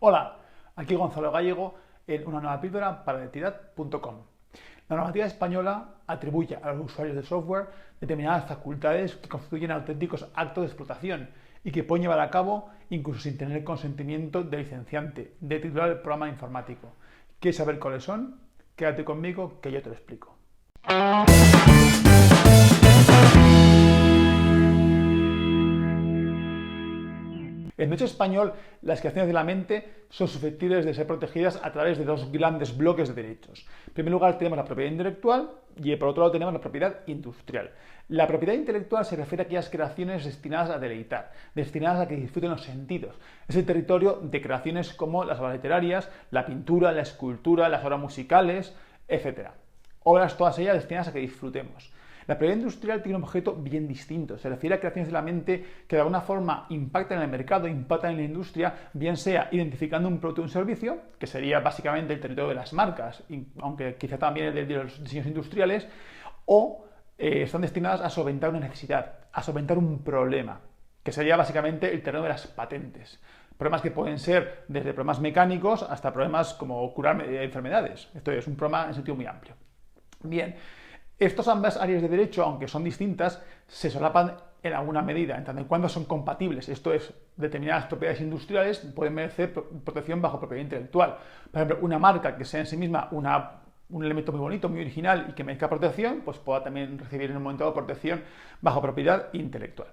Hola, aquí Gonzalo Gallego en una nueva píldora para identidad.com. La normativa española atribuye a los usuarios de software determinadas facultades que constituyen auténticos actos de explotación y que pueden llevar a cabo incluso sin tener el consentimiento del licenciante, de titular del programa informático. ¿Quieres saber cuáles son? Quédate conmigo que yo te lo explico. En derecho español, las creaciones de la mente son susceptibles de ser protegidas a través de dos grandes bloques de derechos. En primer lugar tenemos la propiedad intelectual y por otro lado tenemos la propiedad industrial. La propiedad intelectual se refiere a aquellas creaciones destinadas a deleitar, destinadas a que disfruten los sentidos. Es el territorio de creaciones como las obras literarias, la pintura, la escultura, las obras musicales, etc. Obras todas ellas destinadas a que disfrutemos. La propiedad industrial tiene un objeto bien distinto. Se refiere a creaciones de la mente que de alguna forma impactan en el mercado, impactan en la industria, bien sea identificando un producto o un servicio, que sería básicamente el territorio de las marcas, aunque quizá también el de los diseños industriales, o están destinadas a solventar una necesidad, a solventar un problema, que sería básicamente el terreno de las patentes. Problemas que pueden ser desde problemas mecánicos hasta problemas como curar enfermedades. Esto es un problema en sentido muy amplio. Bien. Estas ambas áreas de derecho, aunque son distintas, se solapan en alguna medida, en tanto en cuanto son compatibles. Esto es, determinadas propiedades industriales pueden merecer protección bajo propiedad intelectual. Por ejemplo, una marca que sea en sí misma un elemento muy bonito, muy original y que merezca protección, pues pueda también recibir en un momento dado protección bajo propiedad intelectual.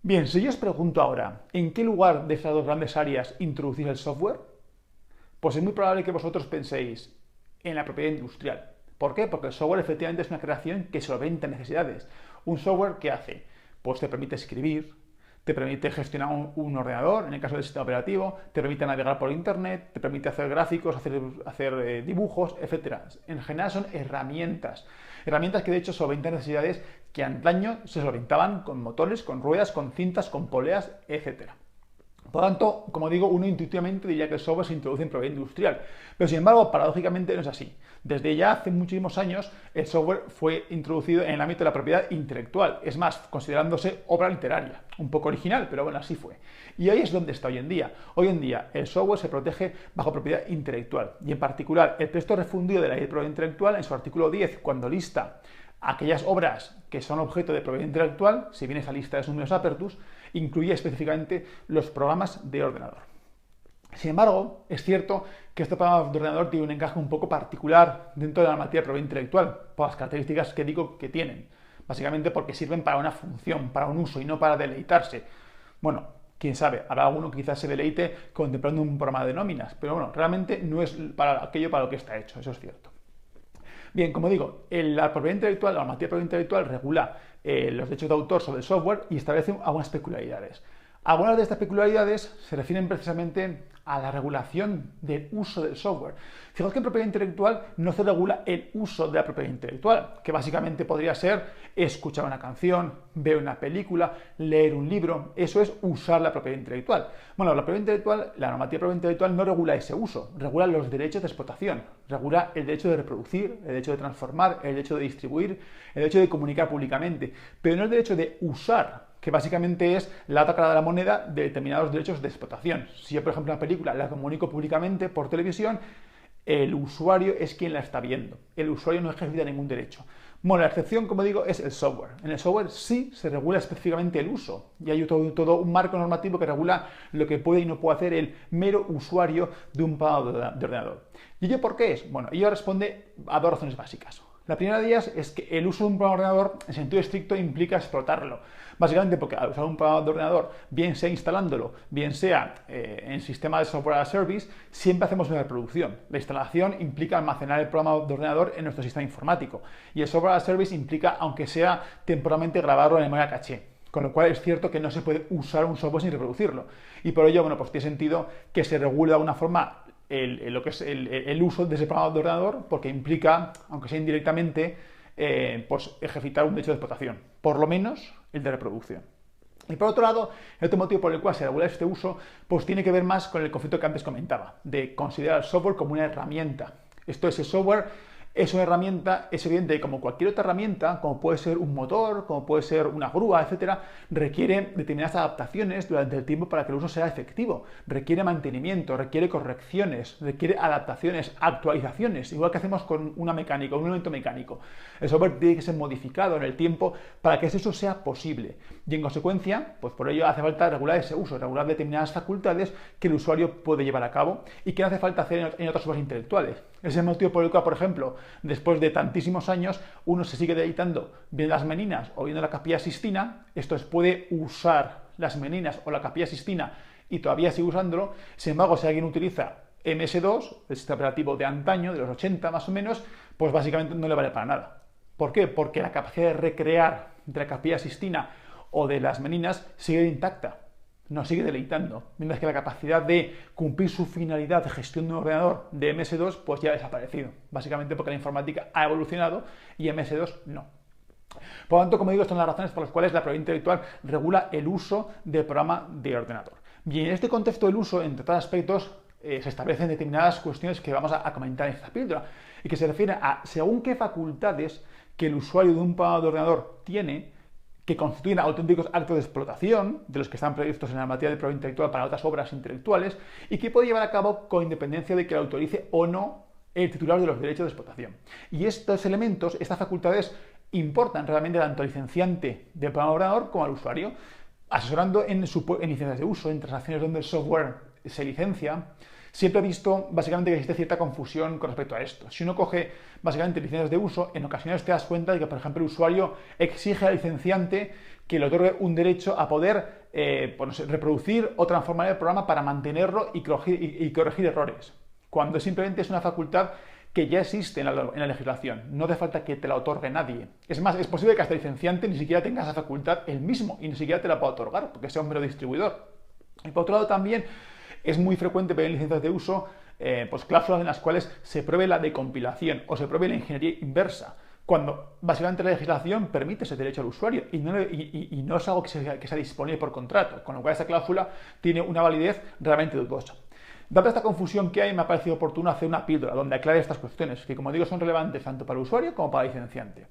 Bien, si yo os pregunto ahora, ¿en qué lugar de estas dos grandes áreas introducir el software? Pues es muy probable que vosotros penséis en la propiedad industrial. ¿Por qué? Porque el software efectivamente es una creación que solventa necesidades. ¿Un software qué hace? Pues te permite escribir, te permite gestionar un ordenador, en el caso del sistema operativo, te permite navegar por internet, te permite hacer gráficos, hacer dibujos, etc. En general son herramientas. Herramientas que de hecho solventan necesidades que antaño se solventaban con motores, con ruedas, con cintas, con poleas, etc. Por lo tanto, como digo, uno intuitivamente diría que el software se introduce en propiedad industrial, pero sin embargo, paradójicamente no es así. Desde ya hace muchísimos años, el software fue introducido en el ámbito de la propiedad intelectual, es más, considerándose obra literaria, un poco original, pero bueno, así fue. Y ahí es donde está hoy en día. Hoy en día, el software se protege bajo propiedad intelectual, y en particular, el texto refundido de la ley de propiedad intelectual, en su artículo 10, cuando lista aquellas obras que son objeto de propiedad intelectual, si bien esa lista es numerus apertus, incluye específicamente los programas de ordenador. Sin embargo, es cierto que este programa de ordenador tiene un encaje un poco particular dentro de la materia de propiedad intelectual, por las características que digo que tienen. Básicamente porque sirven para una función, para un uso y no para deleitarse. Bueno, quién sabe, habrá alguno que quizás se deleite contemplando un programa de nóminas, pero bueno, realmente no es para aquello para lo que está hecho, eso es cierto. Bien, como digo, la propiedad intelectual, la materia de propiedad intelectual regula los derechos de autor sobre el software y establece algunas peculiaridades. Algunas de estas peculiaridades se refieren precisamente a la regulación del uso del software. Fijaos que en propiedad intelectual no se regula el uso de la propiedad intelectual, que básicamente podría ser escuchar una canción, ver una película, leer un libro. Eso es usar la propiedad intelectual. Bueno, la propiedad intelectual, la normativa de propiedad intelectual no regula ese uso, regula los derechos de explotación, regula el derecho de reproducir, el derecho de transformar, el derecho de distribuir, el derecho de comunicar públicamente, pero no el derecho de usar, que básicamente es la otra cara de la moneda de determinados derechos de explotación. Si yo, por ejemplo, una película la comunico públicamente por televisión, el usuario es quien la está viendo. El usuario no ejercita ningún derecho. Bueno, la excepción, como digo, es el software. En el software sí se regula específicamente el uso. Y hay todo un marco normativo que regula lo que puede y no puede hacer el mero usuario de un programa de ordenador. ¿Y ello por qué es? Bueno, ello responde a dos razones básicas. La primera de ellas es que el uso de un programa de ordenador, en sentido estricto, implica explotarlo. Básicamente porque al usar un programa de ordenador, bien sea instalándolo, bien sea en sistema de software as a service, siempre hacemos una reproducción. La instalación implica almacenar el programa de ordenador en nuestro sistema informático. Y el software as a service implica, aunque sea temporalmente, grabarlo en memoria caché. Con lo cual es cierto que no se puede usar un software sin reproducirlo. Y por ello, bueno, pues tiene sentido que se regule de alguna forma lo que es el uso de ese programa de ordenador, porque implica, aunque sea indirectamente, pues ejercitar un derecho de explotación, por lo menos el de reproducción. Y por otro lado, el otro motivo por el cual se regula este uso, pues tiene que ver más con el concepto que antes comentaba, de considerar el software como una herramienta. Esto es, el software Es una herramienta, es evidente que como cualquier otra herramienta, como puede ser un motor, como puede ser una grúa, etcétera, requiere determinadas adaptaciones durante el tiempo para que el uso sea efectivo. Requiere mantenimiento, requiere correcciones, requiere adaptaciones, actualizaciones, igual que hacemos con una mecánica, un elemento mecánico. El software tiene que ser modificado en el tiempo para que ese uso sea posible. Y en consecuencia, pues por ello hace falta regular ese uso, regular determinadas facultades que el usuario puede llevar a cabo y que no hace falta hacer en otras obras intelectuales. Ese es el motivo por el cual, por ejemplo, después de tantísimos años, uno se sigue deleitando viendo las Meninas o viendo la Capilla Sixtina. Esto es, puede usar las Meninas o la Capilla Sixtina y todavía sigue usándolo. Sin embargo, si alguien utiliza MS2, el sistema operativo de antaño, de los 80 más o menos, pues básicamente no le vale para nada. ¿Por qué? Porque la capacidad de recrear de la Capilla Sixtina o de las Meninas sigue intacta. Nos sigue deleitando, mientras que la capacidad de cumplir su finalidad de gestión de un ordenador de MS2 pues ya ha desaparecido, básicamente porque la informática ha evolucionado y MS2 no. Por lo tanto, como digo, estas son las razones por las cuales la propiedad intelectual regula el uso del programa de ordenador. Bien, en este contexto del uso, entre otros aspectos, se establecen determinadas cuestiones que vamos a comentar en esta píldora y que se refieren a según qué facultades que el usuario de un programa de ordenador tiene, que constituyen auténticos actos de explotación de los que están previstos en la materia de propiedad intelectual para otras obras intelectuales y que puede llevar a cabo con independencia de que lo autorice o no el titular de los derechos de explotación. Y estos elementos, estas facultades, importan realmente tanto al licenciante del programa de ordenador como al usuario, asesorando en licencias de uso, en transacciones donde el software se licencia. Siempre he visto básicamente que existe cierta confusión con respecto a esto. Si uno coge básicamente licencias de uso, en ocasiones te das cuenta de que, por ejemplo, el usuario exige al licenciante que le otorgue un derecho a poder reproducir o transformar el programa para mantenerlo y corregir errores, cuando simplemente es una facultad que ya existe en la legislación. No hace falta que te la otorgue nadie. Es más, es posible que hasta el licenciante ni siquiera tenga esa facultad él mismo y ni siquiera te la pueda otorgar porque sea un mero distribuidor. Y por otro lado también es muy frecuente ver en licencias de uso pues cláusulas en las cuales se pruebe la decompilación o se pruebe la ingeniería inversa, cuando básicamente la legislación permite ese derecho al usuario y no es algo que sea disponible por contrato, con lo cual esta cláusula tiene una validez realmente dudosa. Dada esta confusión que hay, me ha parecido oportuno hacer una píldora donde aclare estas cuestiones, que como digo son relevantes tanto para el usuario como para el licenciante.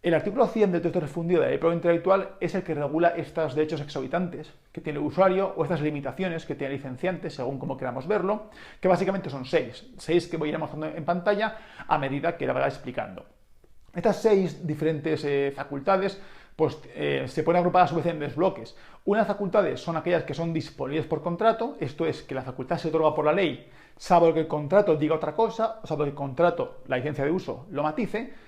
El artículo 100 del texto refundido de la Ley de Propiedad Intelectual es el que regula estos derechos exorbitantes que tiene el usuario o estas limitaciones que tiene el licenciante, según como queramos verlo, que básicamente son seis que voy a ir mostrando en pantalla a medida que la vaya explicando. Estas 6 diferentes facultades pues, se pueden agrupar a su vez en 3 bloques. Unas facultades son aquellas que son disponibles por contrato, esto es que la facultad se otorga por la ley, salvo que el contrato diga otra cosa, salvo que el contrato, la licencia de uso, lo matice.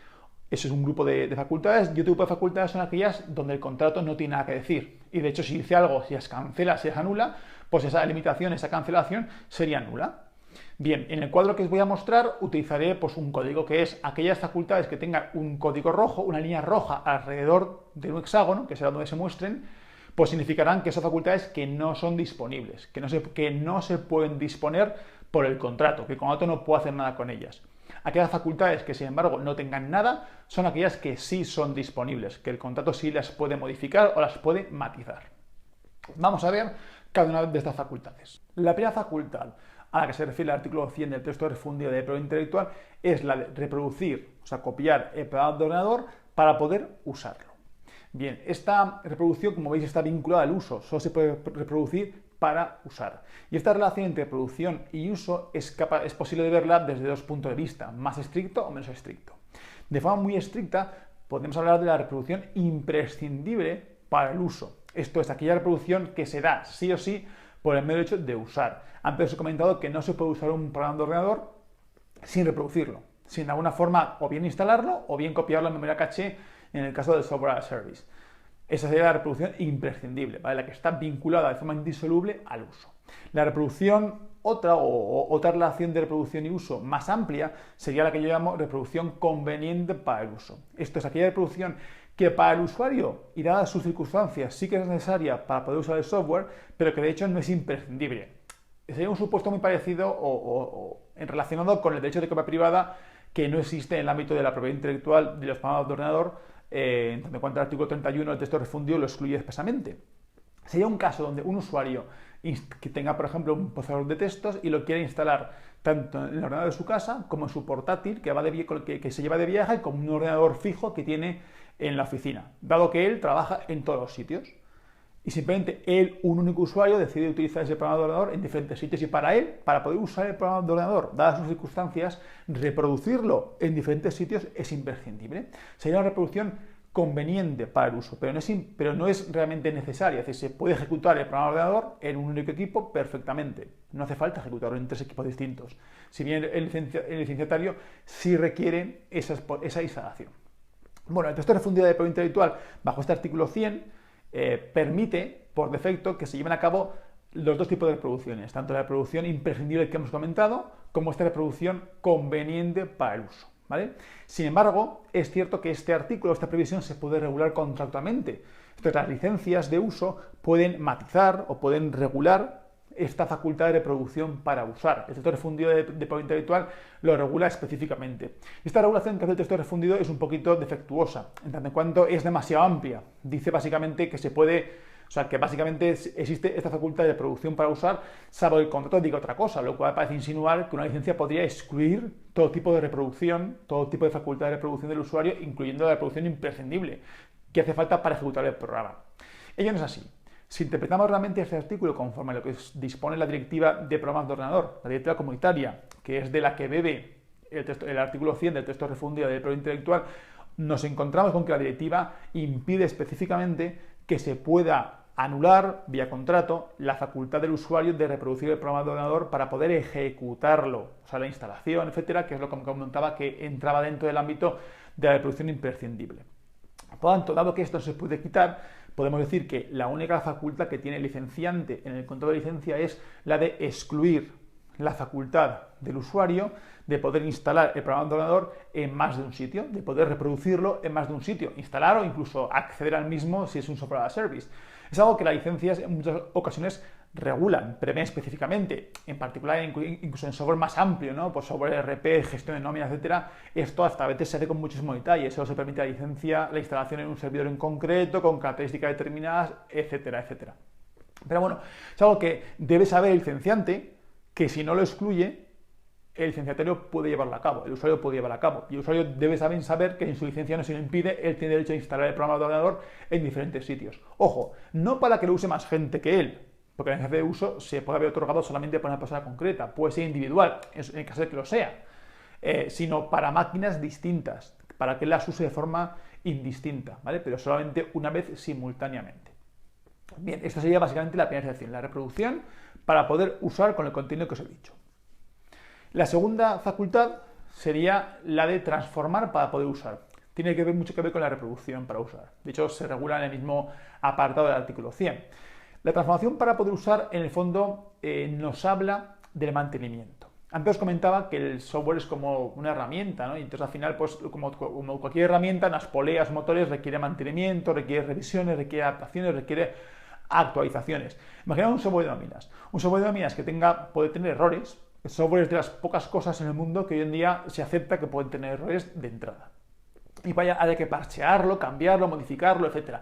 Eso es un grupo de facultades, y otro grupo de facultades son aquellas donde el contrato no tiene nada que decir. Y de hecho, si dice algo, si es cancela, si es anula, pues esa limitación, esa cancelación sería nula. Bien, en el cuadro que os voy a mostrar utilizaré pues, un código que es aquellas facultades que tengan un código rojo, una línea roja alrededor de un hexágono, que será donde se muestren, pues significarán que son facultades que no son disponibles, que no se pueden disponer por el contrato, que el contrato no puede hacer nada con ellas. Aquellas facultades que, sin embargo, no tengan nada, son aquellas que sí son disponibles, que el contrato sí las puede modificar o las puede matizar. Vamos a ver cada una de estas facultades. La primera facultad a la que se refiere el artículo 100 del texto refundido de propiedad intelectual es la de reproducir, o sea, copiar el programa de ordenador para poder usarlo. Bien, esta reproducción, como veis, está vinculada al uso, solo se puede reproducir para usar. Y esta relación entre producción y uso es posible de verla desde 2 puntos de vista, más estricto o menos estricto. De forma muy estricta, podemos hablar de la reproducción imprescindible para el uso. Esto es aquella reproducción que se da sí o sí por el mero hecho de usar. Antes os he comentado que no se puede usar un programa de ordenador sin reproducirlo, sin de alguna forma o bien instalarlo o bien copiarlo en memoria caché en el caso del software as a service. Esa sería la reproducción imprescindible, ¿vale? La que está vinculada de forma indisoluble al uso. La reproducción, otra relación de reproducción y uso más amplia, sería la que yo llamo reproducción conveniente para el uso. Esto es aquella reproducción que para el usuario y dadas sus circunstancias sí que es necesaria para poder usar el software, pero que de hecho no es imprescindible. Sería un supuesto muy parecido o relacionado con el derecho de copia privada que no existe en el ámbito de la propiedad intelectual de los programas de ordenador, en tanto en cuanto al artículo 31 del texto refundido lo excluye expresamente. Sería un caso donde un usuario que tenga, por ejemplo, un procesador de textos y lo quiere instalar tanto en el ordenador de su casa como en su portátil que se lleva de viaje, como un ordenador fijo que tiene en la oficina, dado que él trabaja en todos los sitios. Y simplemente él, un único usuario, decide utilizar ese programa de ordenador en diferentes sitios. Y para él, para poder usar el programa de ordenador, dadas sus circunstancias, reproducirlo en diferentes sitios es imprescindible. Sería una reproducción conveniente para el uso, pero no es realmente necesaria. Es decir, se puede ejecutar el programa de ordenador en un único equipo perfectamente. No hace falta ejecutarlo en 3 equipos distintos. Si bien el licenciatario sí requiere esa instalación. Bueno, el texto refundido de propiedad intelectual, bajo este artículo 100, permite, por defecto, que se lleven a cabo los dos tipos de reproducciones, tanto la reproducción imprescindible que hemos comentado, como esta reproducción conveniente para el uso, ¿vale? Sin embargo, es cierto que este artículo, esta previsión, se puede regular contractualmente. Entonces, las licencias de uso pueden matizar o pueden regular esta facultad de reproducción para usar. El texto refundido de propiedad intelectual lo regula específicamente. Esta regulación que hace el texto refundido es un poquito defectuosa, en tanto en cuanto es demasiado amplia. Dice básicamente que se puede, o sea, que básicamente existe esta facultad de reproducción para usar, salvo el contrato diga otra cosa, lo cual parece insinuar que una licencia podría excluir todo tipo de reproducción, todo tipo de facultad de reproducción del usuario, incluyendo la reproducción imprescindible, que hace falta para ejecutar el programa. Ello no es así. Si interpretamos realmente este artículo conforme a lo que dispone la Directiva de Programas de Ordenador, la Directiva Comunitaria, que es de la que bebe el artículo 100 del texto refundido de propiedad intelectual, nos encontramos con que la directiva impide específicamente que se pueda anular vía contrato la facultad del usuario de reproducir el programa de ordenador para poder ejecutarlo, o sea, la instalación, etcétera, que es lo que comentaba que entraba dentro del ámbito de la reproducción imprescindible. Por lo tanto, dado que esto se puede quitar, podemos decir que la única facultad que tiene el licenciante en el contrato de licencia es la de excluir la facultad del usuario de poder instalar el programa de ordenador en más de un sitio, de poder reproducirlo en más de un sitio, instalar o incluso acceder al mismo si es un software as a service. Es algo que las licencias en muchas ocasiones regulan, prevén específicamente, en particular incluso en software más amplio, ¿no? Pues software ERP, gestión de nómina, etcétera. Esto hasta a veces se hace con muchísimo detalle, solo se permite la licencia, la instalación en un servidor en concreto, con características determinadas, etcétera, etcétera. Pero bueno, es algo que debe saber el licenciante, que si no lo excluye, el licenciatario puede llevarlo a cabo, el usuario puede llevarlo a cabo. Y el usuario debe saber que en su licencia no se le impide, él tiene derecho a instalar el programa de ordenador en diferentes sitios. Ojo, no para que lo use más gente que él, porque la licencia de uso se puede haber otorgado solamente para una persona concreta, puede ser individual, en el caso de que lo sea, sino para máquinas distintas, para que él las use de forma indistinta, ¿vale? Pero solamente una vez simultáneamente. Bien, esta sería básicamente la primera sección, la reproducción para poder usar con el contenido que os he dicho. La segunda facultad sería la de transformar para poder usar. Tiene mucho que ver con la reproducción para usar. De hecho, se regula en el mismo apartado del artículo 100. La transformación para poder usar, en el fondo, nos habla del mantenimiento. Antes os comentaba que el software es como una herramienta, ¿no? Y entonces al final, pues como cualquier herramienta, las poleas, motores, requiere mantenimiento, requiere revisiones, requiere adaptaciones, requiere actualizaciones. Imaginaos un software de nóminas. Un software de nóminas que puede tener errores. El software es de las pocas cosas en el mundo que hoy en día se acepta que pueden tener errores de entrada. Y hay que parchearlo, cambiarlo, modificarlo, etc.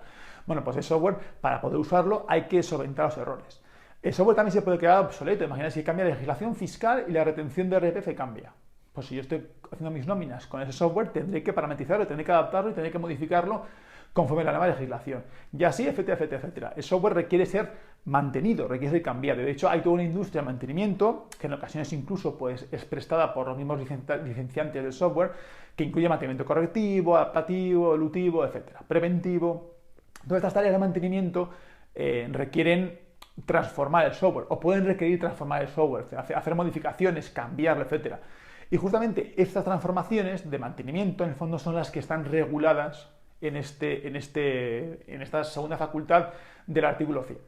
Bueno, pues el software, para poder usarlo, hay que solventar los errores. El software también se puede quedar obsoleto. Imagina si cambia la legislación fiscal y la retención de RPF cambia. Pues si yo estoy haciendo mis nóminas con ese software, tendré que parametrizarlo, tendré que adaptarlo y tendré que modificarlo conforme a la nueva legislación. Y así, etcétera, etcétera, etcétera. El software requiere ser mantenido, requiere ser cambiado. De hecho, hay toda una industria de mantenimiento, que en ocasiones incluso pues, es prestada por los mismos licenciantes del software, que incluye mantenimiento correctivo, adaptativo, elutivo, etcétera, preventivo. Todas estas tareas de mantenimiento requieren transformar el software, o pueden requerir transformar el software, hacer modificaciones, cambiarlo, etcétera. Y justamente estas transformaciones de mantenimiento, en el fondo, son las que están reguladas en esta segunda facultad del artículo 100.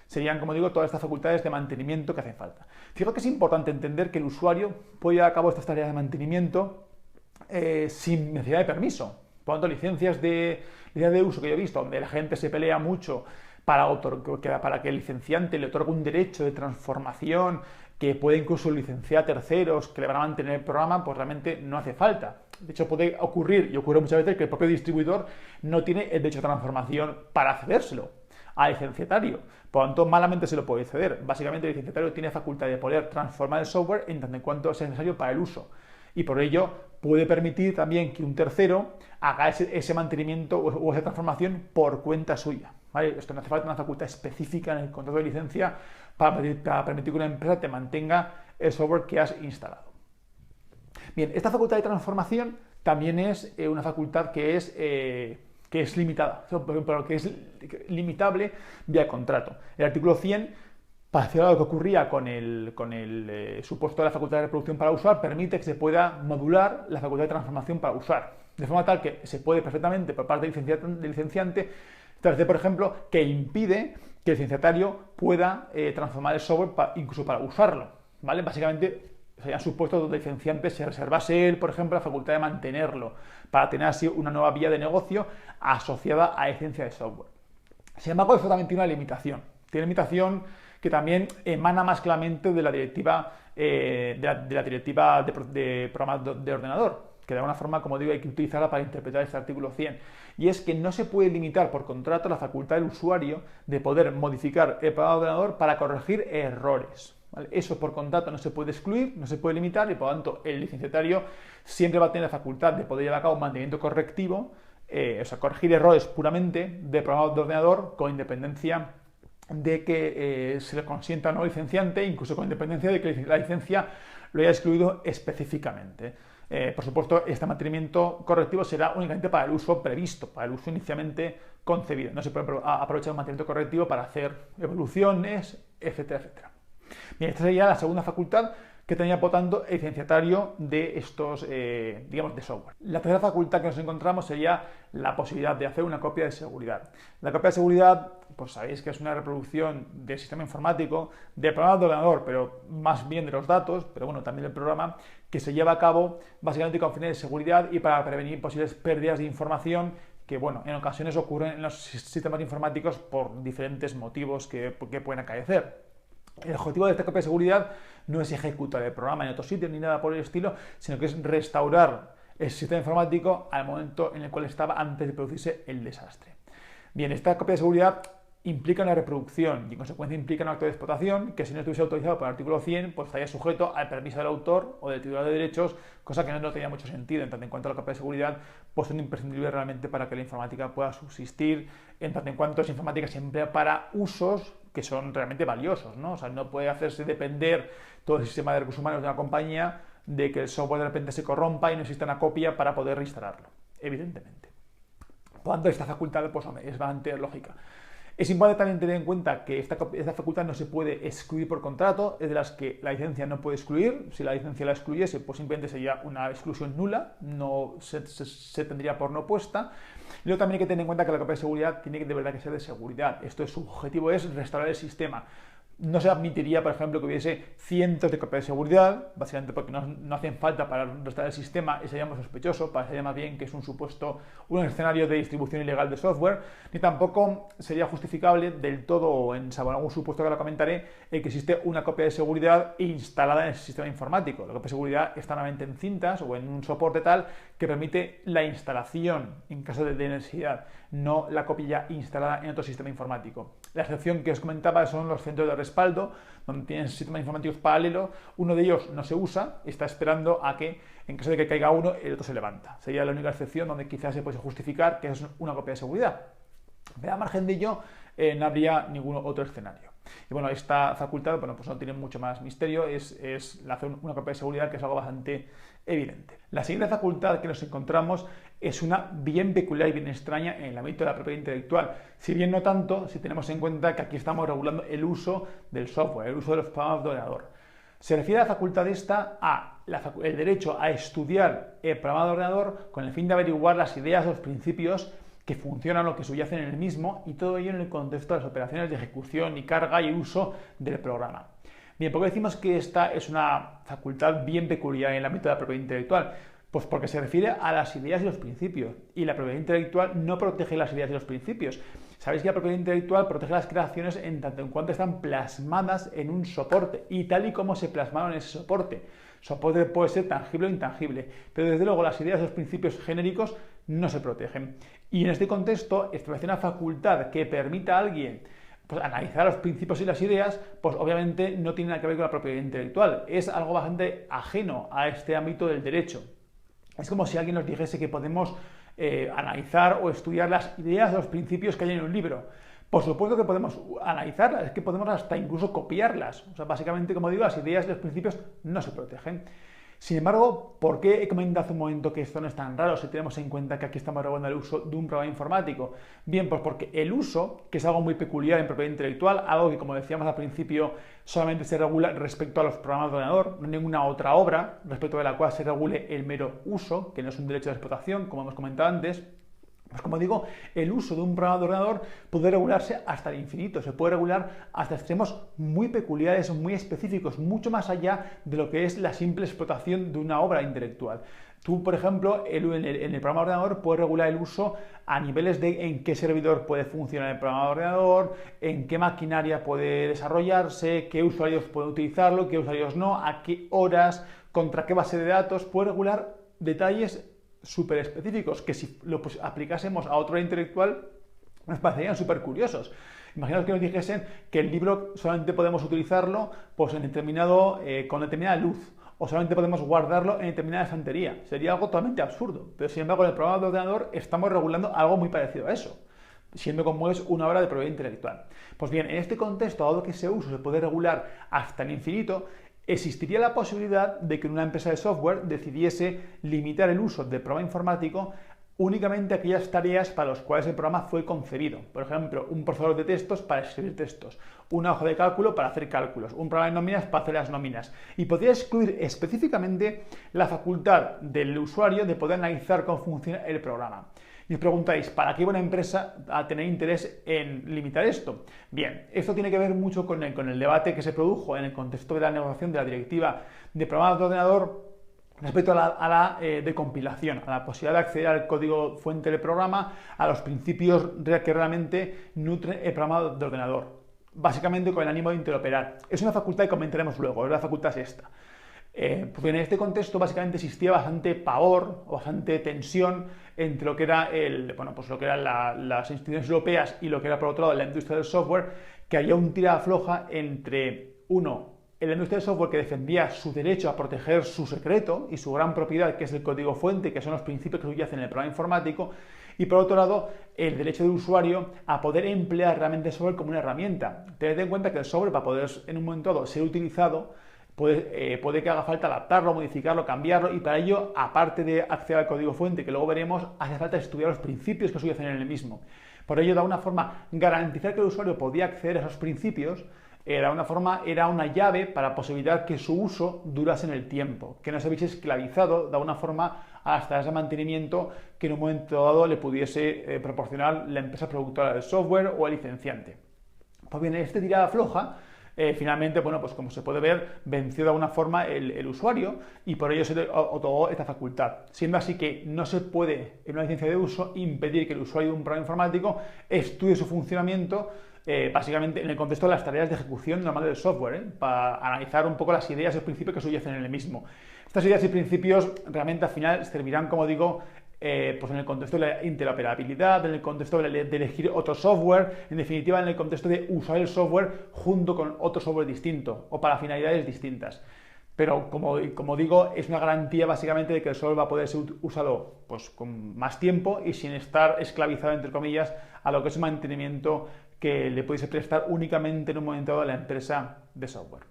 Serían, como digo, todas estas facultades de mantenimiento que hacen falta. Fijaos que es importante entender que el usuario puede llevar a cabo estas tareas de mantenimiento sin necesidad de permiso. Por lo tanto, licencias de uso que yo he visto, donde la gente se pelea mucho para que el licenciante le otorgue un derecho de transformación, que puede incluso licenciar a terceros que le van a mantener el programa, pues realmente no hace falta. De hecho, puede ocurrir, y ocurre muchas veces, que el propio distribuidor no tiene el derecho de transformación para cedérselo. al licenciatario. Por lo tanto, malamente se lo puede ceder. Básicamente, el licenciatario tiene facultad de poder transformar el software en tanto en cuanto sea necesario para el uso. Y por ello puede permitir también que un tercero haga ese mantenimiento o esa transformación por cuenta suya. ¿Vale? Esto no hace falta una facultad específica en el contrato de licencia para permitir que una empresa te mantenga el software que has instalado. Bien, esta facultad de transformación también es una facultad que es limitada, pero que es limitable vía contrato. El artículo 100, parecido a lo que ocurría con el supuesto de la facultad de reproducción para usar, permite que se pueda modular la facultad de transformación para usar, de forma tal que se puede perfectamente, por parte del licenciante, establecer, por ejemplo, que impide que el licenciatario pueda transformar el software incluso para usarlo, ¿vale? Básicamente serían supuestos donde el licenciante se reservase él, por ejemplo, la facultad de mantenerlo, para tener así una nueva vía de negocio asociada a la licencia de software. Sin embargo, eso también tiene una limitación. Tiene limitación que también emana más claramente de la directiva de programas de ordenador, que de alguna forma, como digo, hay que utilizarla para interpretar este artículo 100. Y es que no se puede limitar por contrato la facultad del usuario de poder modificar el programa de ordenador para corregir errores. ¿Vale? Eso por contrato no se puede excluir, no se puede limitar y por lo tanto el licenciatario siempre va a tener la facultad de poder llevar a cabo un mantenimiento correctivo, o sea, corregir errores puramente de programa de ordenador con independencia de que se le consienta o no licenciante, incluso con independencia de que la licencia lo haya excluido específicamente. Por supuesto, este mantenimiento correctivo será únicamente para el uso previsto, para el uso inicialmente concebido. No se puede aprovechar el mantenimiento correctivo para hacer evoluciones, etcétera, etcétera. Bien, esta sería la segunda facultad que tenía, por tanto, el licenciatario de estos, digamos, de software. La tercera facultad que nos encontramos sería la posibilidad de hacer una copia de seguridad. La copia de seguridad, pues sabéis que es una reproducción del sistema informático, del programa de ordenador, pero más bien de los datos, pero bueno, también del programa, que se lleva a cabo básicamente con fines de seguridad y para prevenir posibles pérdidas de información que, bueno, en ocasiones ocurren en los sistemas informáticos por diferentes motivos que pueden acaecer. El objetivo de esta copia de seguridad no es ejecutar el programa en otro sitio ni nada por el estilo, sino que es restaurar el sistema informático al momento en el cual estaba antes de producirse el desastre. Bien, esta copia de seguridad implica una reproducción y en consecuencia implica un acto de explotación que si no estuviese autorizado por el artículo 100 pues estaría sujeto al permiso del autor o del titular de derechos, cosa que no tenía mucho sentido en tanto en cuanto a la copia de seguridad pues son imprescindibles realmente para que la informática pueda subsistir, en tanto en cuanto esa informática se emplea para usos que son realmente valiosos, ¿no? O sea, no puede hacerse depender todo el sistema de recursos humanos de una compañía de que el software de repente se corrompa y no exista una copia para poder reinstalarlo, evidentemente. Por lo tanto, esta facultad pues, es bastante lógica. Es importante también tener en cuenta que esta facultad no se puede excluir por contrato, es de las que la licencia no puede excluir. Si la licencia la excluyese, pues simplemente sería una exclusión nula, no se tendría por no puesta. Y luego también hay que tener en cuenta que la copia de seguridad tiene de verdad que ser de seguridad. Esto es, su objetivo es restaurar el sistema. No se admitiría, por ejemplo, que hubiese cientos de copias de seguridad, básicamente porque no hacen falta para restaurar el sistema y sería más sospechoso, parecería más bien que es un escenario de distribución ilegal de software, ni tampoco sería justificable del todo, en algún supuesto que lo comentaré, el que existe una copia de seguridad instalada en el sistema informático. La copia de seguridad está normalmente en cintas o en un soporte tal que permite la instalación en caso de necesidad, no la copia ya instalada en otro sistema informático. La excepción que os comentaba son los centros de respaldo, donde tienen sistemas informáticos paralelos, uno de ellos no se usa, está esperando a que, en caso de que caiga uno, el otro se levanta. Sería la única excepción donde quizás se puede justificar que es una copia de seguridad. Pero a margen de ello, no habría ningún otro escenario. Y bueno, esta facultad, bueno, pues no tiene mucho más misterio, es hacer una copia de seguridad, que es algo bastante evidente. La siguiente facultad que nos encontramos es una bien peculiar y bien extraña en el ámbito de la propiedad intelectual, si bien no tanto si tenemos en cuenta que aquí estamos regulando el uso del software, el uso de los programas de ordenador. Se refiere a la facultad esta a el derecho a estudiar el programa de ordenador con el fin de averiguar las ideas o los principios que funcionan o que subyacen en el mismo, y todo ello en el contexto de las operaciones de ejecución y carga y uso del programa. Bien, ¿por qué decimos que esta es una facultad bien peculiar en el ámbito de la propiedad intelectual? Pues porque se refiere a las ideas y los principios, y la propiedad intelectual no protege las ideas y los principios. Sabéis que la propiedad intelectual protege las creaciones en tanto en cuanto están plasmadas en un soporte, y tal y como se plasmaron en ese soporte. Soporte puede ser tangible o intangible, pero desde luego las ideas y los principios genéricos no se protegen. Y en este contexto, establecer una facultad que permita a alguien pues, analizar los principios y las ideas, pues obviamente no tiene nada que ver con la propiedad intelectual. Es algo bastante ajeno a este ámbito del derecho. Es como si alguien nos dijese que podemos analizar o estudiar las ideas o los principios que hay en un libro. Por supuesto que podemos analizarlas, es que podemos hasta incluso copiarlas. O sea, básicamente, como digo, las ideas y los principios no se protegen. Sin embargo, ¿por qué he comentado hace un momento que esto no es tan raro si tenemos en cuenta que aquí estamos regulando el uso de un programa informático? Bien, pues porque el uso, que es algo muy peculiar en propiedad intelectual, algo que, como decíamos al principio, solamente se regula respecto a los programas de ordenador, no hay ninguna otra obra respecto de la cual se regule el mero uso, que no es un derecho de explotación, como hemos comentado antes. Pues como digo, el uso de un programa de ordenador puede regularse hasta el infinito, se puede regular hasta extremos muy peculiares, muy específicos, mucho más allá de lo que es la simple explotación de una obra intelectual. Tú, por ejemplo, en el programa de ordenador puedes regular el uso a niveles de en qué servidor puede funcionar el programa de ordenador, en qué maquinaria puede desarrollarse, qué usuarios pueden utilizarlo, qué usuarios no, a qué horas, contra qué base de datos. Puedes regular detalles súper específicos que si lo aplicásemos a otra intelectual nos parecerían súper curiosos. Imaginaos que nos dijesen que el libro solamente podemos utilizarlo pues, con determinada luz, o solamente podemos guardarlo en determinada estantería. Sería algo totalmente absurdo, pero sin embargo en el programa de ordenador estamos regulando algo muy parecido a eso, siendo como es una obra de propiedad intelectual. Pues bien, en este contexto, dado que ese uso se puede regular hasta el infinito, existiría la posibilidad de que una empresa de software decidiese limitar el uso del programa informático únicamente a aquellas tareas para las cuales el programa fue concebido. Por ejemplo, un procesador de textos para escribir textos, una hoja de cálculo para hacer cálculos, un programa de nóminas para hacer las nóminas. Y podría excluir específicamente la facultad del usuario de poder analizar cómo funciona el programa. Y os preguntáis, ¿para qué iba una empresa a tener interés en limitar esto? Bien, esto tiene que ver mucho con el debate que se produjo en el contexto de la negociación de la directiva de programas de ordenador respecto a la decompilación, a la posibilidad de acceder al código fuente del programa, a los principios que realmente nutren el programa de ordenador, básicamente con el ánimo de interoperar. Es una facultad que comentaremos luego, la facultad es esta. Pues en este contexto básicamente existía bastante pavor o bastante tensión entre lo que era las instituciones europeas y lo que era por otro lado la industria del software, que había un tira afloja entre la industria del software que defendía su derecho a proteger su secreto y su gran propiedad, que es el código fuente, que son los principios que subyacen en el programa informático, y por otro lado el derecho del usuario a poder emplear realmente el software como una herramienta. Tened en cuenta que el software, para poder en un momento dado ser utilizado, puede que haga falta adaptarlo, modificarlo, cambiarlo, y para ello, aparte de acceder al código fuente, que luego veremos, hace falta estudiar los principios que subyacen en el mismo. Por ello, de alguna forma, garantizar que el usuario podía acceder a esos principios, de alguna forma, era una llave para posibilitar que su uso durase en el tiempo, que no se hubiese esclavizado, de alguna forma, hasta ese mantenimiento que en un momento dado le pudiese proporcionar la empresa productora del software o el licenciante. Pues bien, este tirada floja, finalmente, pues como se puede ver, venció de alguna forma el usuario y por ello se le otorgó esta facultad. Siendo así que no se puede, en una licencia de uso, impedir que el usuario de un programa informático estudie su funcionamiento, básicamente en el contexto de las tareas de ejecución normal del software, para analizar un poco las ideas y los principios que subyacen en el mismo. Estas ideas y principios realmente al final servirán, como digo, pues en el contexto de la interoperabilidad, en el contexto de elegir otro software, en definitiva en el contexto de usar el software junto con otro software distinto o para finalidades distintas. Pero como digo, es una garantía básicamente de que el software va a poder ser usado pues, con más tiempo y sin estar esclavizado, entre comillas, a lo que es un mantenimiento que le pudiese prestar únicamente en un momento dado a la empresa de software.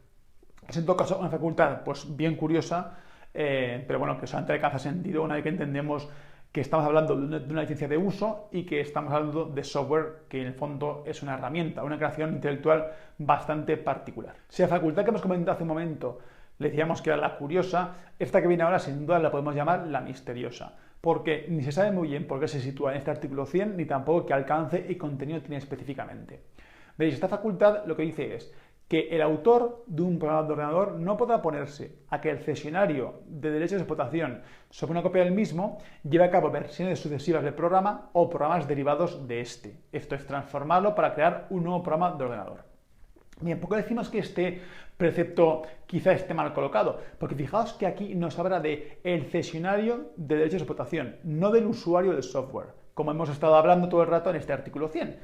Es en todo caso una facultad pues, bien curiosa, pero bueno, que solamente alcanza sentido una vez que entendemos que estamos hablando de una licencia de uso y que estamos hablando de software que en el fondo es una herramienta, una creación intelectual bastante particular. Si la facultad que hemos comentado hace un momento le decíamos que era la curiosa, esta que viene ahora sin duda la podemos llamar la misteriosa, porque ni se sabe muy bien por qué se sitúa en este artículo 100 ni tampoco qué alcance y contenido tiene específicamente. Veréis, esta facultad lo que dice es que el autor de un programa de ordenador no podrá oponerse a que el cesionario de derechos de explotación sobre una copia del mismo lleve a cabo versiones sucesivas del programa o programas derivados de este. Esto es transformarlo para crear un nuevo programa de ordenador. Bien, ¿por qué decimos que este precepto quizá esté mal colocado? Porque fijaos que aquí nos habla de el cesionario de derechos de explotación, no del usuario del software, como hemos estado hablando todo el rato en este artículo 100.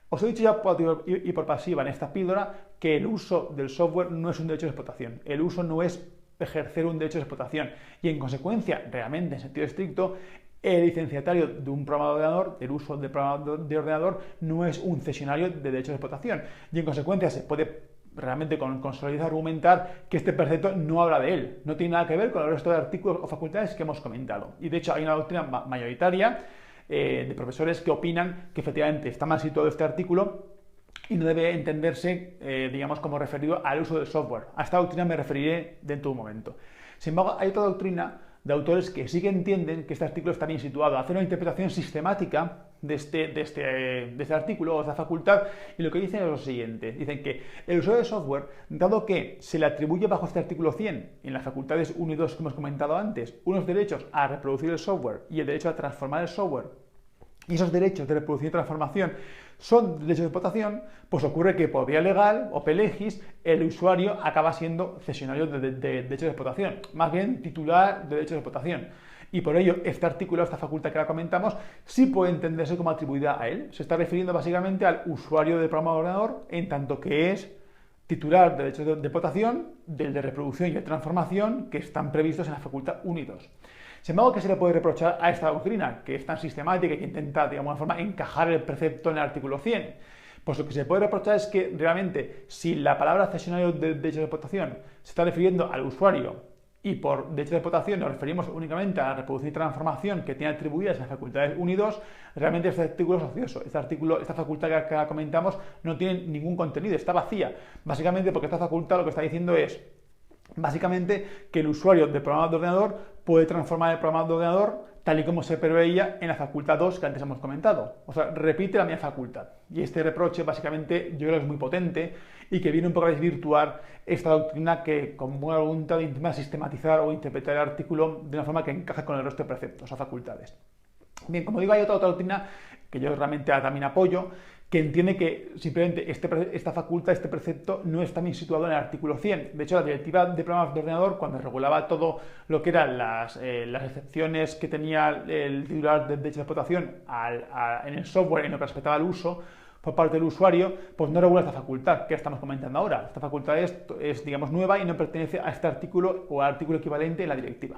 Os he dicho ya por activa y por pasiva en esta píldora que el uso del software no es un derecho de explotación. El uso no es ejercer un derecho de explotación y, en consecuencia, realmente, en sentido estricto, el licenciatario de un programa de ordenador, del uso del programa de ordenador, no es un cesionario de derechos de explotación. Y, en consecuencia, se puede realmente con solidez argumentar que este precepto no habla de él. No tiene nada que ver con el resto de artículos o facultades que hemos comentado. Y, de hecho, hay una doctrina mayoritaria de profesores que opinan que efectivamente está mal situado este artículo y no debe entenderse, digamos, como referido al uso del software. A esta doctrina me referiré dentro de un momento. Sin embargo, hay otra doctrina de autores que sí que entienden que este artículo está bien situado, hacen una interpretación sistemática de este artículo o de esta facultad, y lo que dicen es lo siguiente. Dicen que el usuario de software, dado que se le atribuye bajo este artículo 100, en las facultades 1 y 2 que hemos comentado antes, unos derechos a reproducir el software y el derecho a transformar el software, y esos derechos de reproducción y transformación son derechos de explotación, pues ocurre que por vía legal o pelegis el usuario acaba siendo cesionario de derechos de explotación, más bien titular de derechos de explotación. Y por ello este artículo, esta facultad que la comentamos, sí puede entenderse como atribuida a él. Se está refiriendo básicamente al usuario del programa de ordenador, en tanto que es titular de derechos de explotación, del de reproducción y de transformación, que están previstos en la facultad 1 y 2. Sin embargo, ¿qué se le puede reprochar a esta doctrina, que es tan sistemática y que intenta, de alguna forma, encajar el precepto en el artículo 100? Pues lo que se puede reprochar es que realmente, si la palabra cesionario de derechos de explotación se está refiriendo al usuario y por derechos de explotación nos referimos únicamente a la reproducción y transformación que tiene atribuidas en las facultades 1 y 2, realmente este artículo es ocioso. Esta facultad que comentamos no tiene ningún contenido, está vacía. Básicamente porque esta facultad lo que está diciendo es básicamente que el usuario del programa de ordenador puede transformar el programa de ordenador tal y como se preveía en la facultad 2 que antes hemos comentado. O sea, repite la misma facultad. Y este reproche básicamente yo creo que es muy potente y que viene un poco a desvirtuar esta doctrina que con buena voluntad intenta sistematizar o interpretar el artículo de una forma que encaje con el resto de preceptos o facultades. Bien, como digo, hay otra doctrina que yo realmente también apoyo, que entiende que simplemente esta facultad, este precepto, no está bien situado en el artículo 100. De hecho, la directiva de programas de ordenador, cuando regulaba todo lo que eran las excepciones que tenía el titular de derecho de explotación en el software en lo que respectaba al uso por parte del usuario, pues no regula esta facultad que estamos comentando ahora. Esta facultad es digamos, nueva y no pertenece a este artículo o al artículo equivalente en la directiva.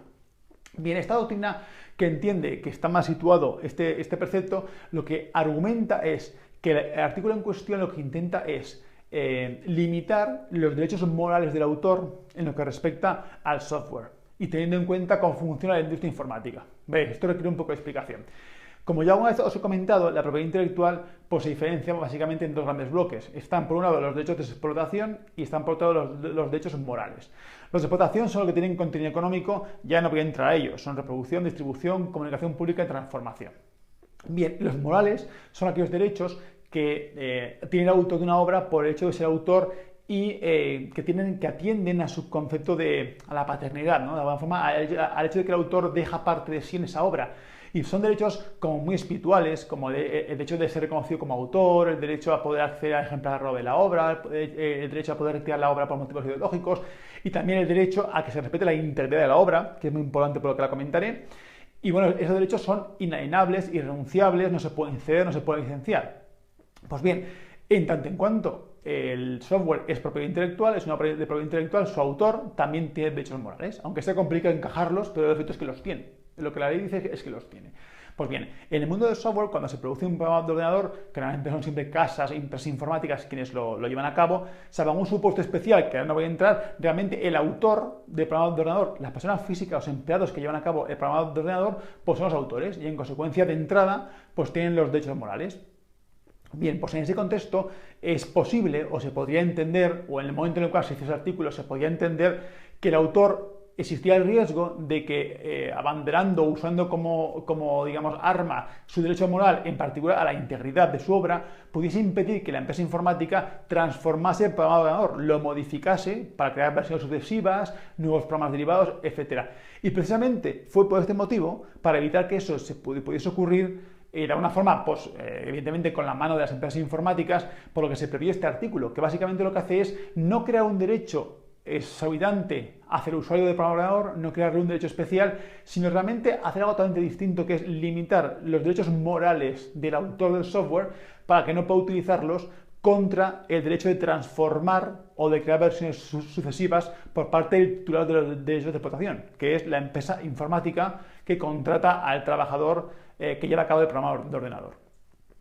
Bien, esta doctrina que entiende que está más situado este precepto, lo que argumenta es que el artículo en cuestión lo que intenta es limitar los derechos morales del autor en lo que respecta al software y teniendo en cuenta cómo funciona la industria informática. ¿Veis? Esto requiere un poco de explicación. Como ya alguna vez os he comentado, la propiedad intelectual pues, se diferencia básicamente en dos grandes bloques. Están por un lado los derechos de explotación y están por otro lado los derechos morales. Los de explotación son los que tienen contenido económico, ya no voy a entrar a ellos, son reproducción, distribución, comunicación pública y transformación. Bien, los morales son aquellos derechos que tiene el autor de una obra por el hecho de ser autor y que atienden a su concepto a la paternidad, ¿no? De alguna forma al hecho de que el autor deja parte de sí en esa obra. Y son derechos como muy espirituales, como el derecho de ser reconocido como autor, el derecho a poder acceder al ejemplar de la obra, el derecho a poder retirar la obra por motivos ideológicos y también el derecho a que se respete la integridad de la obra, que es muy importante por lo que la comentaré. Y bueno, esos derechos son inalienables, irrenunciables, no se pueden ceder, no se pueden licenciar. Pues bien, en tanto en cuanto el software es propiedad intelectual, es una obra de propiedad intelectual, su autor también tiene derechos morales, aunque sea complicado encajarlos, pero el efecto es que los tiene. Lo que la ley dice es que los tiene. Pues bien, en el mundo del software, cuando se produce un programa de ordenador, que realmente son siempre casas, empresas informáticas quienes lo llevan a cabo, salvo un supuesto especial, que ahora no voy a entrar, realmente el autor del programa de ordenador, las personas físicas, los empleados que llevan a cabo el programa de ordenador, pues son los autores y en consecuencia de entrada, pues tienen los derechos morales. Bien, pues en ese contexto es posible o se podría entender, o en el momento en el cual se hizo ese artículo, se podría entender que el autor existía el riesgo de que abanderando, usando como digamos, arma su derecho moral, en particular a la integridad de su obra, pudiese impedir que la empresa informática transformase el programa de ordenador, lo modificase para crear versiones sucesivas, nuevos programas derivados, etc. Y precisamente fue por este motivo, para evitar que eso pudiese ocurrir, de alguna forma, pues evidentemente con la mano de las empresas informáticas, por lo que se prevé este artículo, que básicamente lo que hace es no crear un derecho exorbitante hacia el usuario del programador, no crearle un derecho especial, sino realmente hacer algo totalmente distinto, que es limitar los derechos morales del autor del software para que no pueda utilizarlos contra el derecho de transformar o de crear versiones sucesivas por parte del titular de los derechos de explotación, que es la empresa informática que contrata al trabajador que lleva a cabo el programa de ordenador.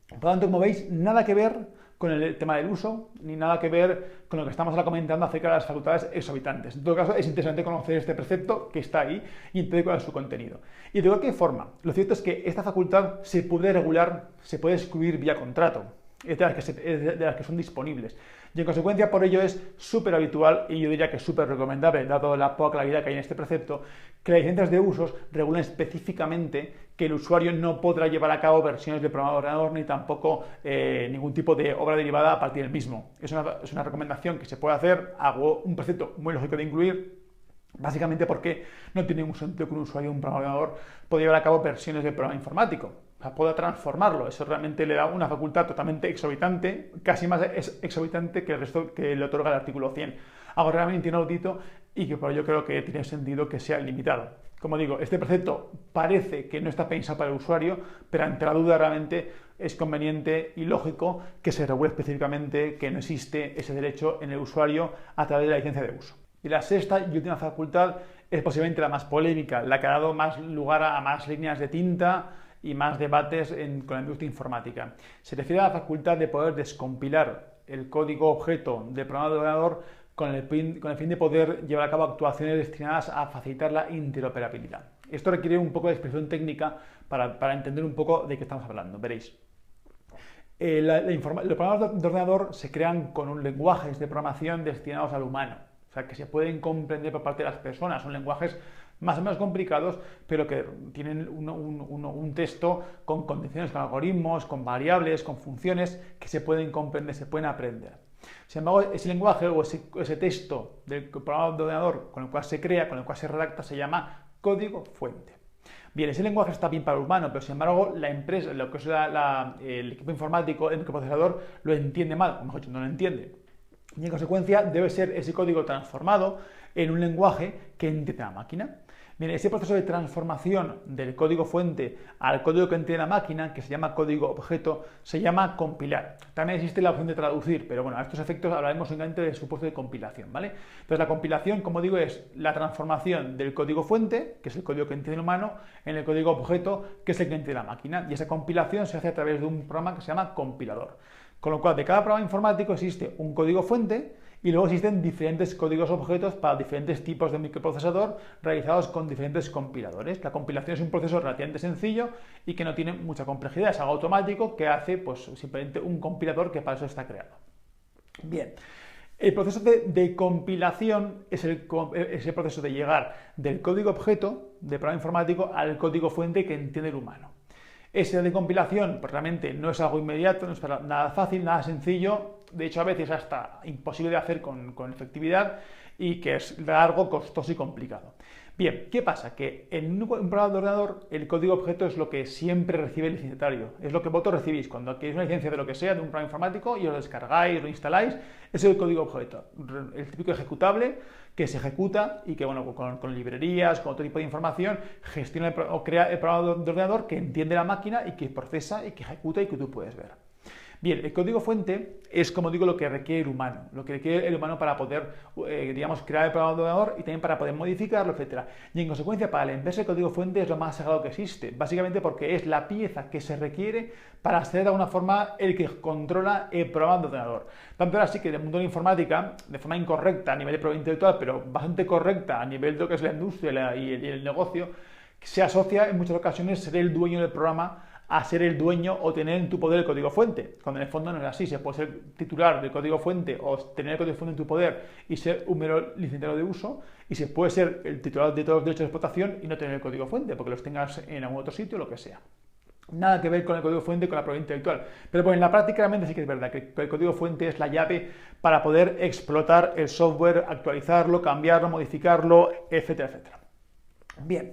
Por lo tanto, como veis, nada que ver con el tema del uso, ni nada que ver con lo que estamos ahora comentando acerca de las facultades exorbitantes. En todo caso, es interesante conocer este precepto que está ahí y entender cuál es su contenido. Y de cualquier forma, lo cierto es que esta facultad se puede regular, se puede excluir vía contrato, es de las que son disponibles. Y en consecuencia, por ello es súper habitual y yo diría que súper recomendable, dado la poca claridad que hay en este precepto, que las licencias de usos regulen específicamente que el usuario no podrá llevar a cabo versiones del programa de ordenador ni tampoco ningún tipo de obra derivada a partir del mismo. Es una recomendación que se puede hacer, hago un precepto muy lógico de incluir, básicamente porque no tiene ningún sentido que un usuario de un programa de ordenador pueda llevar a cabo versiones del programa informático. O sea, pueda transformarlo. Eso realmente le da una facultad totalmente exorbitante, casi más exorbitante que el resto que le otorga el artículo 100. Algo realmente inaudito y que por ello creo que tiene sentido que sea limitado. Como digo, este precepto parece que no está pensado para el usuario, pero ante la duda realmente es conveniente y lógico que se regule específicamente que no existe ese derecho en el usuario a través de la licencia de uso. Y la sexta y última facultad es posiblemente la más polémica, la que ha dado más lugar a más líneas de tinta y más debates con la industria informática. Se refiere a la facultad de poder descompilar el código objeto del programa de ordenador con el fin de poder llevar a cabo actuaciones destinadas a facilitar la interoperabilidad. Esto requiere un poco de expresión técnica para entender un poco de qué estamos hablando. Veréis. Los programas de ordenador se crean con un lenguajes de programación destinados al humano, o sea, que se pueden comprender por parte de las personas. Son lenguajes más o menos complicados, pero que tienen un texto con condiciones, con algoritmos, con variables, con funciones que se pueden comprender, se pueden aprender. Sin embargo, ese lenguaje o ese texto del programa de ordenador con el cual se crea, con el cual se redacta, se llama código fuente. Bien, ese lenguaje está bien para el humano, pero sin embargo la empresa, lo que es el equipo informático, el microprocesador, lo entiende mal, o mejor dicho, no lo entiende. Y en consecuencia debe ser ese código transformado en un lenguaje que entiende la máquina. Bien, ese proceso de transformación del código fuente al código que entiende la máquina, que se llama código objeto, se llama compilar. También existe la opción de traducir, pero bueno, a estos efectos hablaremos únicamente del supuesto de compilación, ¿vale? Entonces la compilación, como digo, es la transformación del código fuente, que es el código que entiende el humano, en el código objeto, que es el que entiende la máquina. Y esa compilación se hace a través de un programa que se llama compilador. Con lo cual, de cada programa informático existe un código fuente y luego existen diferentes códigos objetos para diferentes tipos de microprocesador realizados con diferentes compiladores. La compilación es un proceso relativamente sencillo y que no tiene mucha complejidad, es algo automático que hace pues, simplemente un compilador que para eso está creado. Bien, el proceso de compilación es el proceso de llegar del código objeto de programa informático al código fuente que entiende el humano. Ese de compilación pues realmente no es algo inmediato, no es nada fácil, nada sencillo, de hecho a veces hasta imposible de hacer con efectividad y que es largo, costoso y complicado. Bien, ¿qué pasa? Que en un programa de ordenador el código objeto es lo que siempre recibe el licenciatario, es lo que vosotros recibís cuando adquirís una licencia de lo que sea, de un programa informático y os lo descargáis, lo instaláis, es el código objeto, el típico ejecutable que se ejecuta y que bueno, con librerías, con otro tipo de información, gestiona o crea el programa de ordenador que entiende la máquina y que procesa y que ejecuta y que tú puedes ver. Bien, el código fuente es, como digo, lo que requiere el humano, lo que requiere el humano para poder, digamos, crear el programa de ordenador y también para poder modificarlo, etc. Y en consecuencia, para la empresa el código fuente es lo más sagrado que existe, básicamente porque es la pieza que se requiere para ser de alguna forma el que controla el programa de ordenador. Tanto era así que en el mundo de la informática, de forma incorrecta a nivel de propiedad intelectual, pero bastante correcta a nivel de lo que es la industria y el negocio, se asocia en muchas ocasiones ser el dueño del programa a ser el dueño o tener en tu poder el código fuente, cuando en el fondo no es así. Se puede ser titular del código fuente o tener el código fuente en tu poder y ser un mero licenciatario de uso, y se puede ser el titular de todos los derechos de explotación y no tener el código fuente, porque los tengas en algún otro sitio o lo que sea. Nada que ver con el código fuente y con la propiedad intelectual. Pero bueno, en la práctica realmente sí que es verdad que el código fuente es la llave para poder explotar el software, actualizarlo, cambiarlo, modificarlo, etcétera, etcétera. Bien.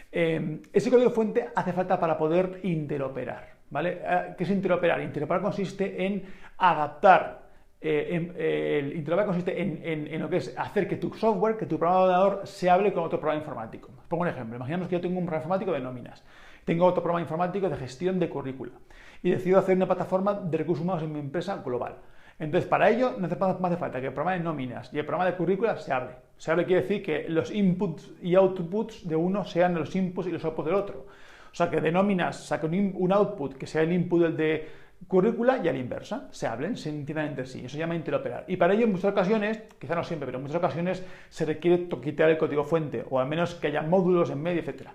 Ese código fuente hace falta para poder interoperar. ¿vale? ¿Qué es interoperar? Interoperar consiste en adaptar. El interoperar consiste en lo que es hacer que tu software, que tu programa de ordenador se hable con otro programa informático. Pongo un ejemplo. Imaginemos que yo tengo un programa informático de nóminas. Tengo otro programa informático de gestión de currícula. Y decido hacer una plataforma de recursos humanos en mi empresa global. Entonces, para ello no hace falta que el programa de nóminas y el programa de currícula se hable. Se hable quiere decir que los inputs y outputs de uno sean los inputs y los outputs del otro. O sea, que de nóminas saque un output que sea el input del de currícula y a la inversa. Se hablen, se entiendan entre sí. Eso se llama interoperar. Y para ello, en muchas ocasiones, quizá no siempre, pero en muchas ocasiones se requiere toquetear el código fuente, o al menos que haya módulos en medio, etc.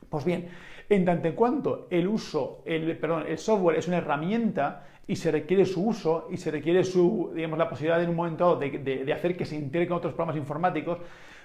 Pues bien, en tanto en cuanto el software es una herramienta y se requiere su uso y se requiere digamos, la posibilidad en un momento dado de hacer que se integre con otros programas informáticos,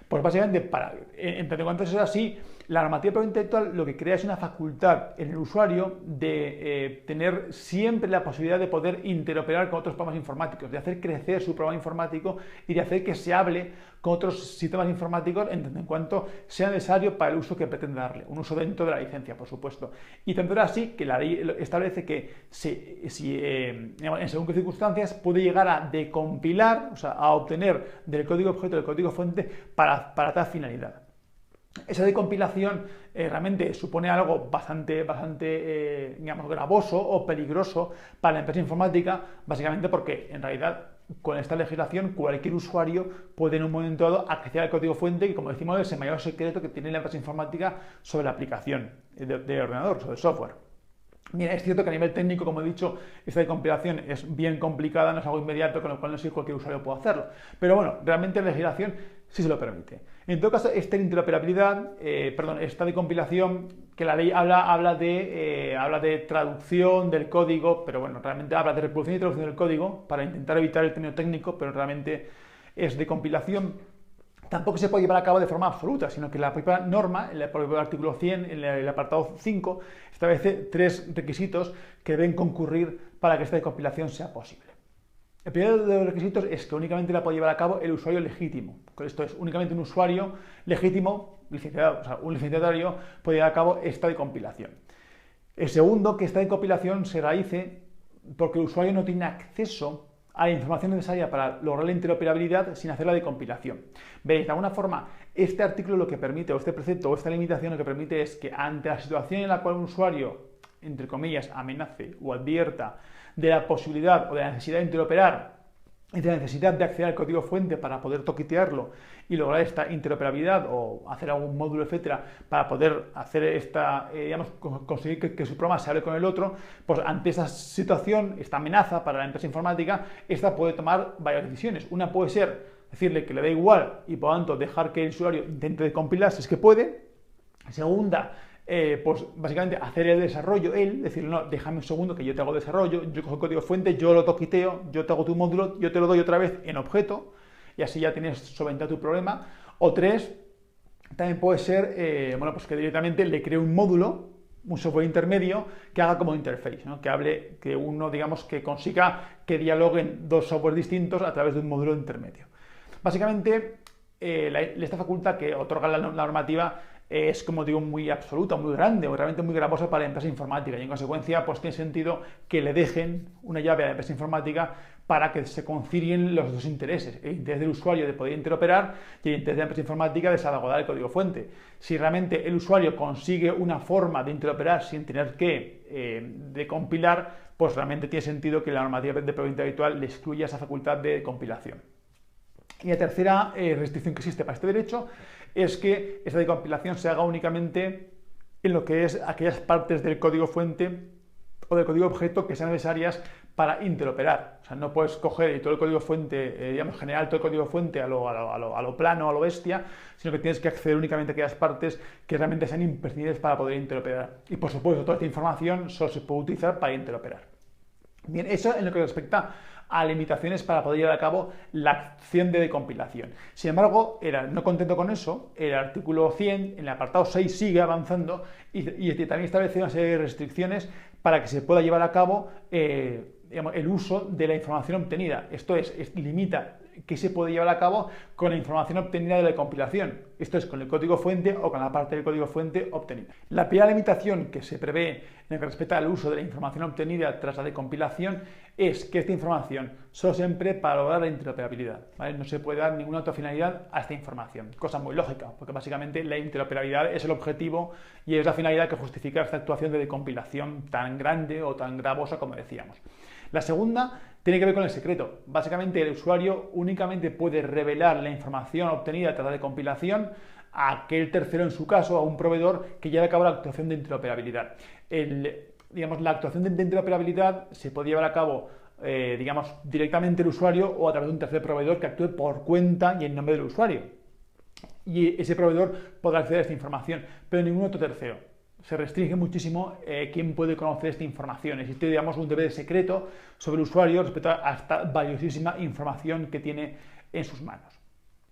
pues básicamente, en tanto en cuanto eso es así, la normativa de propiedad intelectual lo que crea es una facultad en el usuario de tener siempre la posibilidad de poder interoperar con otros programas informáticos, de hacer crecer su programa informático y de hacer que se hable con otros sistemas informáticos en tanto en cuanto sea necesario para el uso que pretende darle, un uso dentro de la licencia, por supuesto. Y tanto era así que la ley establece que en según qué circunstancias puede llegar a decompilar, o sea, a obtener del código objeto, del código fuente para tal finalidad. Esa decompilación realmente supone algo bastante digamos, gravoso o peligroso para la empresa informática, básicamente porque en realidad con esta legislación cualquier usuario puede en un momento dado acceder al código fuente, que como decimos es el mayor secreto que tiene la empresa informática sobre la aplicación de ordenador, sobre el software. Mira, es cierto que a nivel técnico, como he dicho, esta decompilación es bien complicada, no es algo inmediato, con lo cual no sé si cualquier usuario puede hacerlo. Pero bueno, realmente la legislación sí se lo permite. En todo caso, esta interoperabilidad, esta decompilación, que la ley habla de traducción del código, pero bueno, realmente habla de reproducción y traducción del código para intentar evitar el término técnico, pero realmente es decompilación. Tampoco se puede llevar a cabo de forma absoluta, sino que la propia norma, el propio artículo 100, en el apartado 5, establece 3 requisitos que deben concurrir para que esta decompilación sea posible. El primero de los requisitos es que únicamente la puede llevar a cabo el usuario legítimo. Esto es, únicamente un usuario legítimo, licenciado, o sea, un licenciatario, puede llevar a cabo esta decompilación. El segundo, que esta decompilación se realice porque el usuario no tiene acceso a la información necesaria para lograr la interoperabilidad sin hacer la decompilación. Veis, de alguna forma, este artículo lo que permite, o este precepto, o esta limitación lo que permite es que ante la situación en la cual un usuario, entre comillas, amenace o advierta de la posibilidad o de la necesidad de interoperar y de la necesidad de acceder al código fuente para poder toquetearlo y lograr esta interoperabilidad o hacer algún módulo, etcétera, para poder hacer conseguir que su programa se hable con el otro, pues ante esta situación, esta amenaza para la empresa informática, esta puede tomar varias decisiones. Una puede ser decirle que le da igual y por lo tanto dejar que el usuario intente decompilar si es que puede. Segunda, pues básicamente hacer el desarrollo él, decirle, no, déjame un segundo que yo te hago el desarrollo, yo cojo el código fuente, yo lo toquiteo, yo te hago tu módulo, yo te lo doy otra vez en objeto y así ya tienes solventado tu problema. O 3, también puede ser, pues que directamente le cree un módulo, un software intermedio que haga como interface, ¿no? Que uno, digamos, que consiga que dialoguen dos softwares distintos a través de un módulo intermedio. Básicamente, esta facultad que otorga la normativa es, como digo, muy absoluta, muy grande, o realmente muy gravosa para la empresa informática y en consecuencia pues tiene sentido que le dejen una llave a la empresa informática para que se concilien los dos intereses, el interés del usuario de poder interoperar y el interés de la empresa informática de salvaguardar el código fuente. Si realmente el usuario consigue una forma de interoperar sin tener que decompilar, pues realmente tiene sentido que la normativa de propiedad intelectual le excluya esa facultad de compilación. Y la tercera restricción que existe para este derecho es que esta decompilación se haga únicamente en lo que es aquellas partes del código fuente o del código objeto que sean necesarias para interoperar. O sea, no puedes coger todo el código fuente, generar todo el código fuente a lo plano, a lo bestia, sino que tienes que acceder únicamente a aquellas partes que realmente sean imprescindibles para poder interoperar. Y por supuesto, toda esta información solo se puede utilizar para interoperar. Bien, eso en lo que respecta a limitaciones para poder llevar a cabo la acción de decompilación. Sin embargo, no contento con eso, el artículo 100, en el apartado 6, sigue avanzando y también establece una serie de restricciones para que se pueda llevar a cabo el uso de la información obtenida. Esto es, limita que se puede llevar a cabo con la información obtenida de la compilación. Esto es con el código fuente o con la parte del código fuente obtenida. La primera limitación que se prevé en lo que respecta al uso de la información obtenida tras la decompilación es que esta información solo se emplee para lograr la interoperabilidad, ¿vale? No se puede dar ninguna otra finalidad a esta información, cosa muy lógica, porque básicamente la interoperabilidad es el objetivo y es la finalidad que justifica esta actuación de decompilación tan grande o tan gravosa como decíamos. La segunda tiene que ver con el secreto. Básicamente el usuario únicamente puede revelar la información obtenida tras la decompilación a aquel tercero, en su caso, a un proveedor que lleve a cabo la actuación de interoperabilidad. La actuación de interoperabilidad se puede llevar a cabo directamente el usuario o a través de un tercer proveedor que actúe por cuenta y en nombre del usuario. Y ese proveedor podrá acceder a esta información, pero ningún otro tercero. Se restringe muchísimo quién puede conocer esta información. Existe, digamos, un deber de secreto sobre el usuario respecto a esta valiosísima información que tiene en sus manos.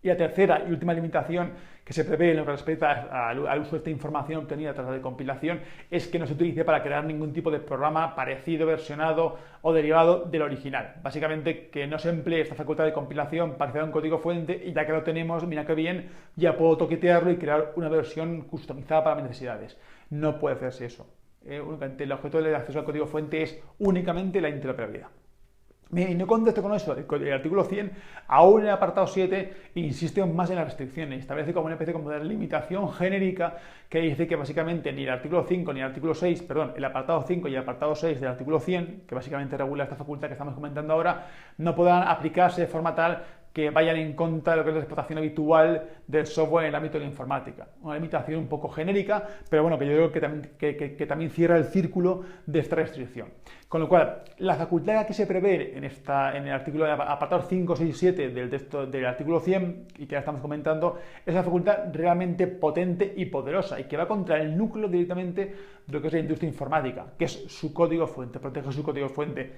Y la tercera y última limitación que se prevé en lo que respecta al uso de esta información obtenida tras la decompilación es que no se utilice para crear ningún tipo de programa parecido, versionado o derivado del original. Básicamente que no se emplee esta facultad de compilación para crear un código fuente y ya que lo tenemos, mira qué bien, ya puedo toquetearlo y crear una versión customizada para mis necesidades. No puede hacerse eso. El objeto del acceso al código fuente es únicamente la interoperabilidad. Y no contesto con eso, el artículo 100, aún en el apartado 7, insiste más en las restricciones, establece como una especie como de limitación genérica que dice que básicamente ni el artículo 5 ni el artículo 6, perdón, el apartado 5 y el apartado 6 del artículo 100, que básicamente regula esta facultad que estamos comentando ahora, no podrán aplicarse de forma tal que vayan en contra de lo que es la explotación habitual del software en el ámbito de la informática. Una limitación un poco genérica, pero bueno, que yo creo que también cierra el círculo de esta restricción. Con lo cual, la facultad que se prevé en el artículo apartado 5, 6 y 7 del texto del artículo 100, y que ya estamos comentando, es una facultad realmente potente y poderosa, y que va contra el núcleo directamente de lo que es la industria informática, que es su código fuente, protege su código fuente.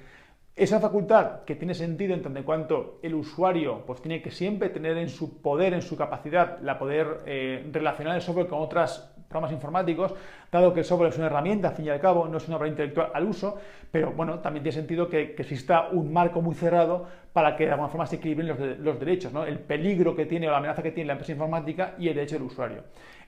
Esa facultad que tiene sentido en tanto en cuanto el usuario pues tiene que siempre tener en su poder, en su capacidad, la poder relacionar el software con otros programas informáticos, dado que el software es una herramienta, al fin y al cabo, no es una obra intelectual al uso, pero bueno, también tiene sentido que exista un marco muy cerrado para que de alguna forma se equilibren los derechos, ¿no? El peligro que tiene o la amenaza que tiene la empresa informática y el derecho del usuario.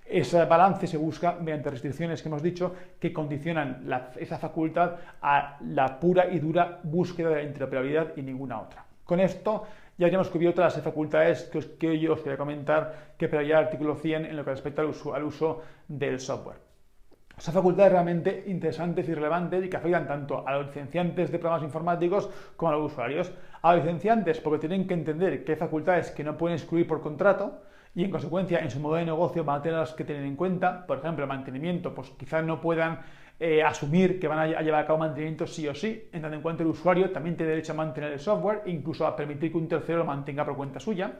Ese balance se busca mediante restricciones que hemos dicho que condicionan esa facultad a la pura y dura búsqueda de la interoperabilidad y ninguna otra. Con esto ya habríamos cubierto las facultades que yo os quería comentar que preveía el artículo 100 en lo que respecta al uso del software. Son facultades realmente interesantes y relevantes y que afectan tanto a los licenciantes de programas informáticos como a los usuarios. A los licenciantes porque tienen que entender que hay facultades que no pueden excluir por contrato, y en consecuencia en su modo de negocio van a tener las que tener en cuenta. Por ejemplo, el mantenimiento, pues quizás no puedan asumir que van a llevar a cabo mantenimiento sí o sí, en tanto en cuanto el usuario también tiene derecho a mantener el software, incluso a permitir que un tercero lo mantenga por cuenta suya.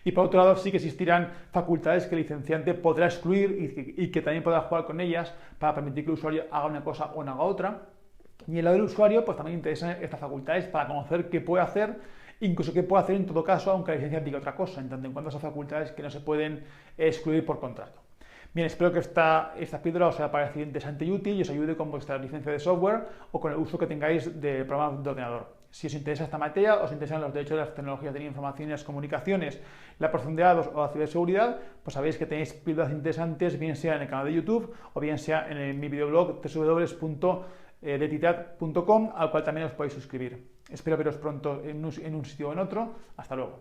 Y por otro lado sí que existirán facultades que el licenciante podrá excluir y que también podrá jugar con ellas para permitir que el usuario haga una cosa o no haga otra. Y en el lado del usuario pues también interesan estas facultades para conocer qué puede hacer, incluso qué puede hacer en todo caso, aunque la licencia diga otra cosa, en tanto en cuanto son facultades que no se pueden excluir por contrato. Bien, espero que esta píldora os haya parecido interesante y útil y os ayude con vuestra licencia de software o con el uso que tengáis de programas de ordenador. Si os interesa esta materia, os interesan los derechos de las tecnologías de la información y las comunicaciones, la profundidad de datos o la ciberseguridad, pues sabéis que tenéis píldoras interesantes, bien sea en el canal de YouTube o bien sea en mi videoblog www.detitat.com, al cual también os podéis suscribir. Espero veros pronto en un sitio o en otro. Hasta luego.